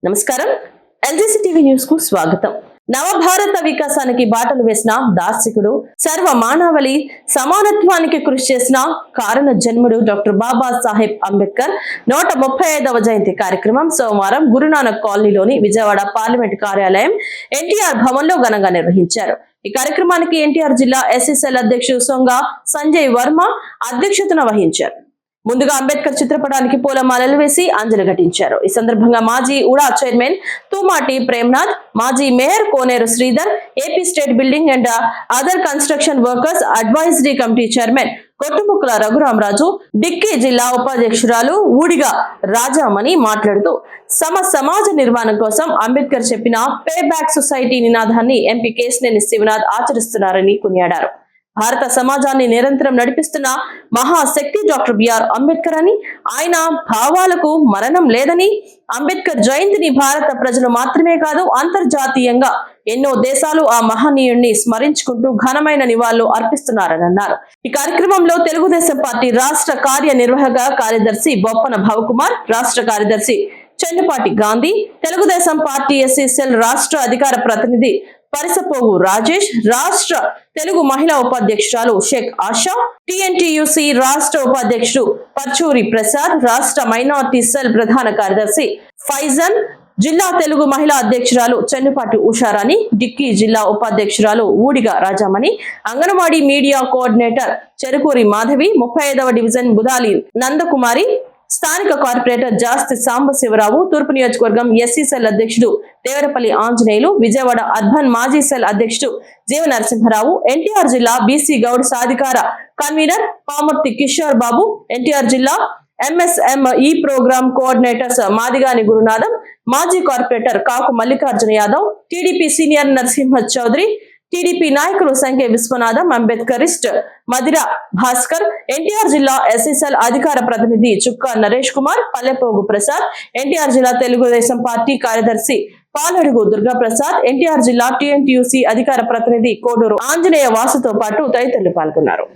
నమస్కారం. LGC TV news కు స్వాగతం. నవభారత వికాసానికి బాటలు వేసిన దార్శకుడు, సర్వ మానవాళి సమానత్వానికి కృషి చేసిన కారణ జన్ముడు డాక్టర్ బాబా సాహెబ్ అంబేద్కర్ 135వ జయంతి కార్యక్రమం సోమవారం గురునానక్ కాలనీలోని విజయవాడ పార్లమెంట్ కార్యాలయం ఎన్టీఆర్ భవన్ లో ఘనంగా నిర్వహించారు. ఈ కార్యక్రమానికి ఎన్టీఆర్ జిల్లా ఎస్ఎస్ఎల్ అధ్యక్షుడు సొంగ సంజయ్ వర్మ అధ్యక్షతన వహించారు. ముందుగా అంబేద్కర్ చిత్రపటానికి పూలమాలలు వేసి అంజలి ఘటించారు. ఈ సందర్భంగా మాజీ ఉడా చైర్మన్ తుమాటి ప్రేమ్నాథ్, మాజీ mayor Koneru Sridhar, AP state building and other construction workers advisory committee chairman Kottumukkala Raghuramaraju, DICCI జిల్లా ఉపాధ్యక్షురాలు ఊడిగా రాజామణి మాట్లాడుతూ సమాజ నిర్మాణం కోసం అంబేద్కర్ చెప్పిన పే బ్యాక్ సొసైటీ నినాదాన్ని ఎంపీ కేశినేని శివనాథ్ ఆచరిస్తున్నారని కొనియాడారు. భారత సమాజాన్ని నిరంతరం నడిపిస్తున్న మహాశక్తి డాక్టర్ బిఆర్ అంబేద్కర్ అని, ఆయన భావాలకు మరణం లేదని, అంబేద్కర్ జయంతిని భారత ప్రజలు మాత్రమే కాదు అంతర్జాతీయంగా ఎన్నో దేశాలు ఆ మహనీయుడిని స్మరించుకుంటూ ఘనమైన నివాళులు అర్పిస్తున్నారని అన్నారు. ఈ కార్యక్రమంలో తెలుగుదేశం పార్టీ రాష్ట్ర కార్యనిర్వాహక కార్యదర్శి బొప్పన భవకుమార్, రాష్ట్ర కార్యదర్శి చెన్నుపాటి గాంధీ, తెలుగుదేశం పార్టీ ఎస్ఎస్ఎల్ రాష్ట్ర అధికార ప్రతినిధి పరిసపోగు రాజేష్, రాష్ట్ర తెలుగు మహిళా ఉపాధ్యక్షురాలు షేక్ ఆషా, టిఎన్టీయూసీ రాష్ట్ర ఉపాధ్యక్షుడు పర్చూరి ప్రసాద్, రాష్ట్ర మైనార్టీ సెల్ ప్రధాన కార్యదర్శి ఫైజన్, జిల్లా తెలుగు మహిళా అధ్యక్షురాలు చెన్నుపాటి ఉషారాణి, డిక్కీ జిల్లా ఉపాధ్యక్షురాలు ఊడిగా రాజామణి, అంగన్వాడీ మీడియా కోఆర్డినేటర్ చెరుకూరి మాధవి, 35వ డివిజన్ బుదాలి నందకుమారి, స్థానిక కార్పొరేటర్ జాస్తి సాంబశివరావు, తూర్పు నియోజకవర్గం ఎస్సీ సెల్ అధ్యక్షుడు దేవరపల్లి ఆంజనేయులు, విజయవాడ అర్బన్ మాజీ సెల్ అధ్యక్షుడు జీవ నరసింహరావు, ఎన్టీఆర్ జిల్లా బీసీ గౌడ్ సాధికార కన్వీనర్ పామర్తి కిషోర్ బాబు, ఎన్టీఆర్ జిల్లా MSME program coordinators Madigani Gurunatham, మాజీ కార్పొరేటర్ కాకు మల్లికార్జున యాదవ్, టీడీపీ సీనియర్ నరసింహ చౌదరి, టీడీపీ నాయకులు సంఖ్య విశ్వనాథం, అంబేద్కరిస్ట్ మదిర భాస్కర్, ఎన్టీఆర్ జిల్లా ఎస్ఎస్ఎల్ అధికార ప్రతినిధి చుక్క నరేష్ కుమార్, పల్లెపోగు ప్రసాద్, ఎన్టీఆర్ జిల్లా తెలుగుదేశం పార్టీ కార్యదర్శి పాలడుగు దుర్గాప్రసాద్, ఎన్టీఆర్ జిల్లా టిఎన్టీయూసీ అధికార ప్రతినిధి కోడూరు ఆంజనేయ వాసుతో పాటు తదితరులు పాల్గొన్నారు.